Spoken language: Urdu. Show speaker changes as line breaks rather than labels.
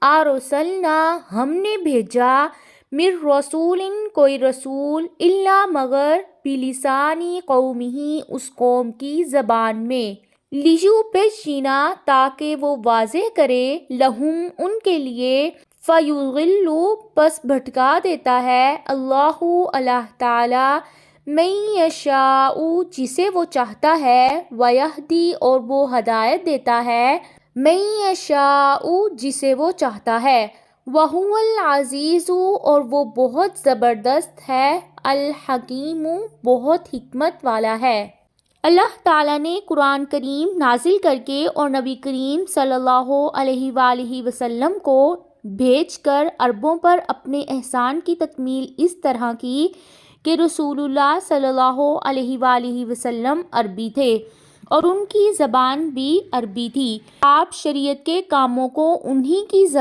ارسلنا ہم نے بھیجا مر رسول کوئی رسول الا مگر بلسانی قومہ اس قوم کی زبان میں لیبینا تاکہ وہ واضح کرے لہم ان کے لیے فیضل پس بھٹکا دیتا ہے اللہ تعالی من یشاء جسے وہ چاہتا ہے ویہدی اور وہ ہدایت دیتا ہے من یشاء جسے وہ چاہتا ہے وہو العزیز اور وہ بہت زبردست ہے الحکیم بہت حکمت والا ہے۔ اللہ تعالیٰ نے قرآن کریم نازل کر کے اور نبی کریم صلی اللہ علیہ وآلہ وسلم کو بھیج کر عربوں پر اپنے احسان کی تکمیل اس طرح کی کہ رسول اللہ صلی اللہ علیہ وآلہ وسلم عربی تھے اور ان کی زبان بھی عربی تھی۔ آپ شریعت کے کاموں کو انہی کی زبان